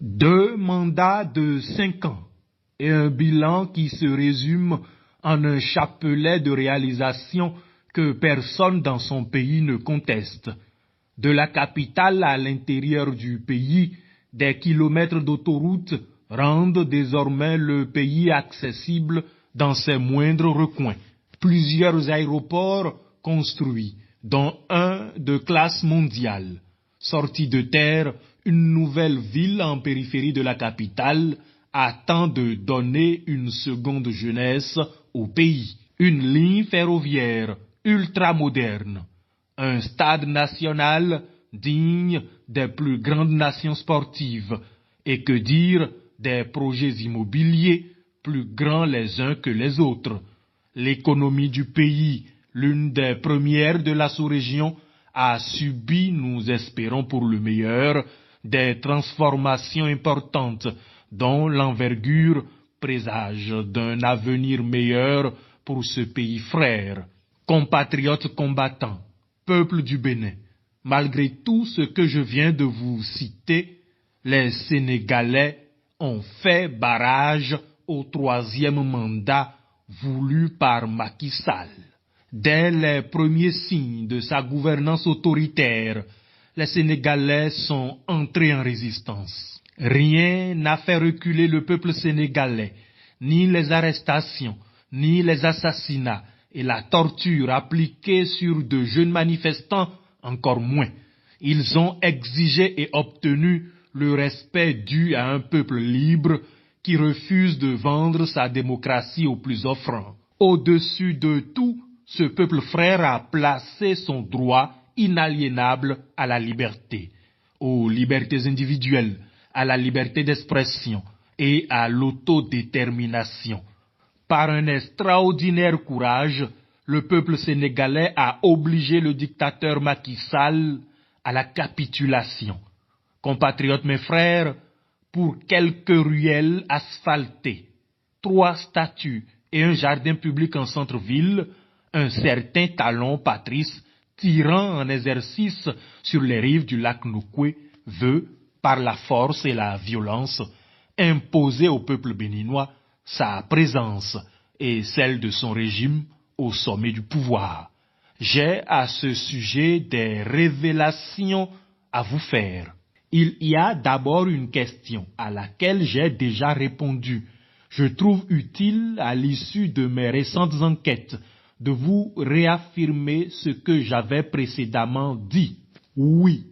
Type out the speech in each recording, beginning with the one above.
Deux mandats de 5 ans et un bilan qui se résume en un chapelet de réalisations que personne dans son pays ne conteste. De la capitale à l'intérieur du pays, des kilomètres d'autoroutes rendent désormais le pays accessible dans ses moindres recoins. Plusieurs aéroports construits, dont un de classe mondiale. Sortie de terre, une nouvelle ville en périphérie de la capitale attend de donner une seconde jeunesse au pays. Une ligne ferroviaire ultramoderne. Un stade national digne des plus grandes nations sportives. Et que dire des projets immobiliers plus grands les uns que les autres. L'économie du pays, l'une des premières de la sous-région, a subi, nous espérons pour le meilleur, des transformations importantes dont l'envergure présage d'un avenir meilleur pour ce pays frère. Compatriotes combattants, peuple du Bénin, malgré tout ce que je viens de vous citer, les Sénégalais ont fait barrage au 3e mandat voulu par Macky Sall. Dès les premiers signes de sa gouvernance autoritaire, les Sénégalais sont entrés en résistance. Rien n'a fait reculer le peuple sénégalais, ni les arrestations, ni les assassinats et la torture appliquée sur de jeunes manifestants, encore moins. Ils ont exigé et obtenu le respect dû à un peuple libre qui refuse de vendre sa démocratie aux plus offrants. Au-dessus de tout, ce peuple frère a placé son droit inaliénable à la liberté, aux libertés individuelles, à la liberté d'expression et à l'autodétermination. Par un extraordinaire courage, le peuple sénégalais a obligé le dictateur Macky Sall à la capitulation. Compatriotes mes frères, pour quelques ruelles asphaltées, 3 statues et un jardin public en centre-ville, un certain Talon Patrice, tirant en exercice sur les rives du lac Nokoué, veut, par la force et la violence, imposer au peuple béninois sa présence et celle de son régime au sommet du pouvoir. J'ai à ce sujet des révélations à vous faire. Il y a d'abord une question à laquelle j'ai déjà répondu. Je trouve utile, à l'issue de mes récentes enquêtes, de vous réaffirmer ce que j'avais précédemment dit. Oui,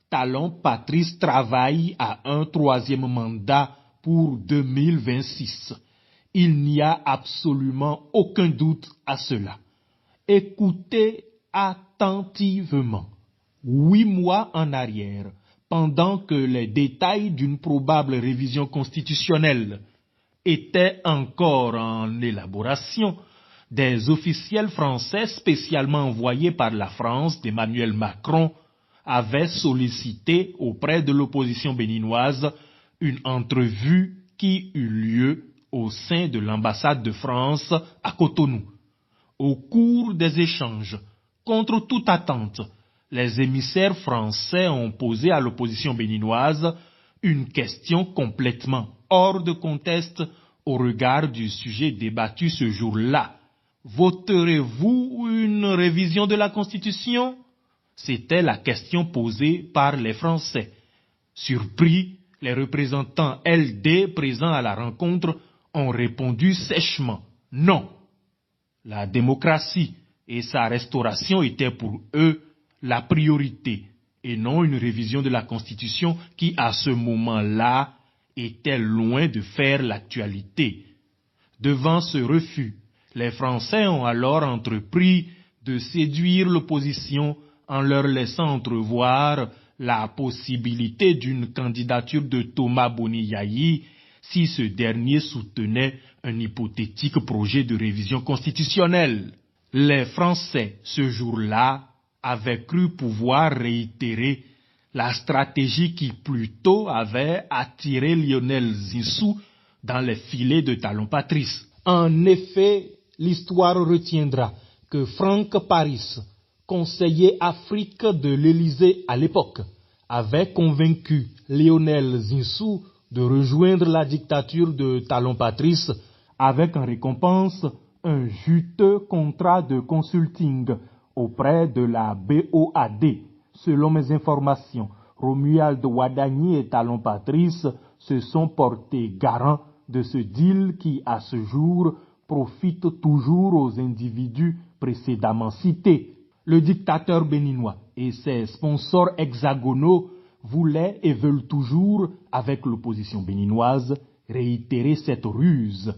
Talon Patrice travaille à un 3e mandat pour 2026. Il n'y a absolument aucun doute à cela. Écoutez attentivement. 8 mois en arrière, pendant que les détails d'une probable révision constitutionnelle étaient encore en élaboration, des officiels français spécialement envoyés par la France d'Emmanuel Macron avaient sollicité auprès de l'opposition béninoise une entrevue qui eut lieu au sein de l'ambassade de France à Cotonou. Au cours des échanges, contre toute attente, les émissaires français ont posé à l'opposition béninoise une question complètement hors de conteste au regard du sujet débattu ce jour-là. Voterez-vous une révision de la Constitution? C'était la question posée par les Français. Surpris, les représentants LD présents à la rencontre ont répondu sèchement non. La démocratie et sa restauration étaient pour eux la priorité et non une révision de la Constitution qui, à ce moment-là, était loin de faire l'actualité. Devant ce refus, les Français ont alors entrepris de séduire l'opposition en leur laissant entrevoir la possibilité d'une candidature de Thomas Boni-Yayi si ce dernier soutenait un hypothétique projet de révision constitutionnelle. Les Français, ce jour-là, avaient cru pouvoir réitérer la stratégie qui plus tôt avait attiré Lionel Zinsou dans les filets de Talon Patrice. En effet, l'histoire retiendra que Franck Paris, conseiller Afrique de l'Élysée à l'époque, avait convaincu Lionel Zinsou de rejoindre la dictature de Talon Patrice avec en récompense un juteux contrat de consulting auprès de la BOAD. Selon mes informations, Romuald Ouadani et Talon Patrice se sont portés garants de ce deal qui, à ce jour, profite toujours aux individus précédemment cités. Le dictateur béninois et ses sponsors hexagonaux voulaient et veulent toujours, avec l'opposition béninoise, réitérer cette ruse.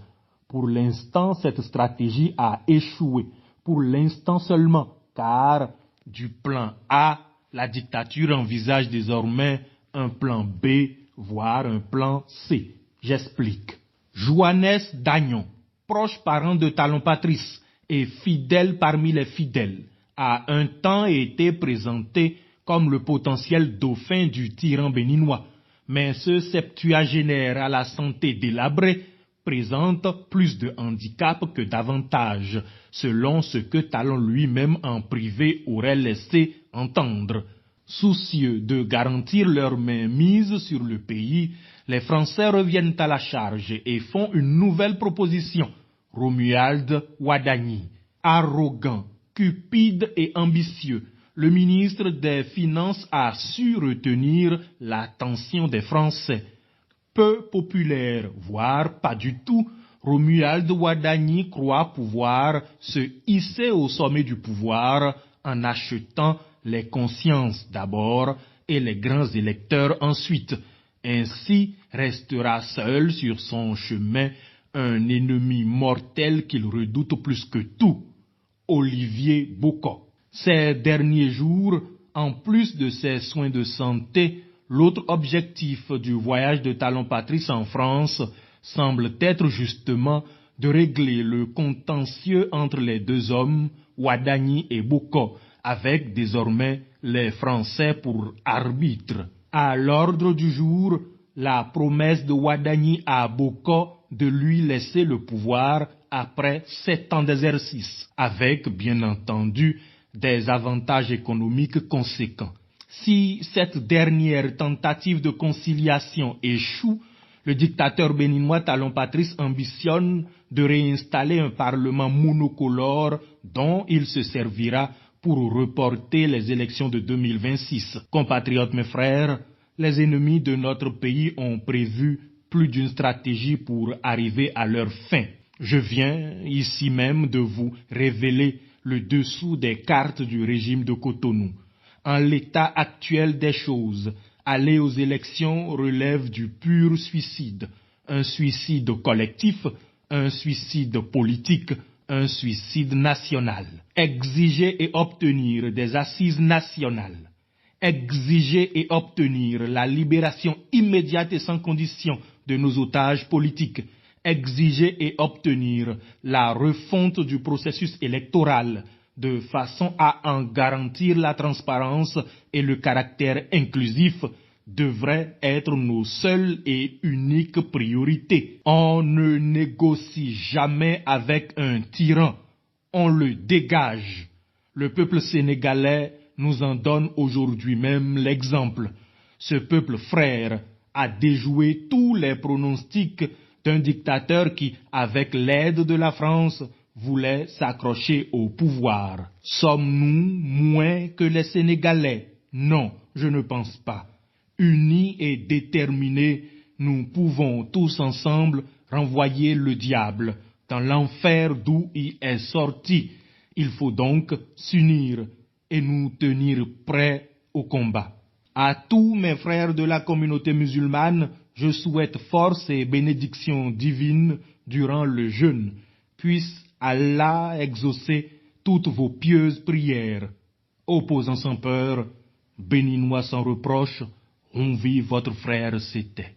Pour l'instant, cette stratégie a échoué. Pour l'instant seulement, car du plan A, la dictature envisage désormais un plan B, voire un plan C. J'explique. Joannes Dagnon, proche parent de Talon Patrice et fidèle parmi les fidèles, a un temps été présenté comme le potentiel dauphin du tyran béninois, mais ce septuagénaire à la santé délabrée présente plus de handicaps que d'avantages, selon ce que Talon lui-même en privé aurait laissé entendre. Soucieux de garantir leur mainmise sur le pays, les Français reviennent à la charge et font une nouvelle proposition. Romuald Ouadani, arrogant, cupide et ambitieux, le ministre des Finances a su retenir l'attention des Français. Peu populaire, voire pas du tout, Romuald Ouadani croit pouvoir se hisser au sommet du pouvoir en achetant les consciences d'abord et les grands électeurs ensuite. Ainsi restera seul sur son chemin un ennemi mortel qu'il redoute plus que tout, Olivier Bocco. Ces derniers jours, en plus de ses soins de santé, l'autre objectif du voyage de Talon Patrice en France semble être justement de régler le contentieux entre les deux hommes, Ouadani et Bocco, avec désormais les Français pour arbitre. À l'ordre du jour, la promesse de Ouadani à Bocco de lui laisser le pouvoir après 7 ans d'exercice, avec bien entendu des avantages économiques conséquents. Si cette dernière tentative de conciliation échoue, le dictateur béninois Talon Patrice ambitionne de réinstaller un parlement monocolore dont il se servira pour reporter les élections de 2026. Compatriotes mes frères, les ennemis de notre pays ont prévu plus d'une stratégie pour arriver à leur fin. Je viens ici même de vous révéler le dessous des cartes du régime de Cotonou. En l'état actuel des choses, aller aux élections relève du pur suicide. Un suicide collectif, un suicide politique, un suicide national. Exiger et obtenir des assises nationales. Exiger et obtenir la libération immédiate et sans condition de nos otages politiques. Exiger et obtenir la refonte du processus électoral de façon à en garantir la transparence et le caractère inclusif devraient être nos seules et uniques priorités. On ne négocie jamais avec un tyran, on le dégage. Le peuple sénégalais nous en donne aujourd'hui même l'exemple. Ce peuple frère a déjoué tous les pronostics d'un dictateur qui, avec l'aide de la France, voulait s'accrocher au pouvoir. Sommes-nous moins que les Sénégalais? Non, je ne pense pas. Unis et déterminés, nous pouvons tous ensemble renvoyer le diable dans l'enfer d'où il est sorti. Il faut donc s'unir et nous tenir prêts au combat. À tous mes frères de la communauté musulmane, je souhaite force et bénédiction divine durant le jeûne. Puisse Allah exaucer toutes vos pieuses prières. Opposants sans peur, béninois sans reproche, on vit votre frère c'était.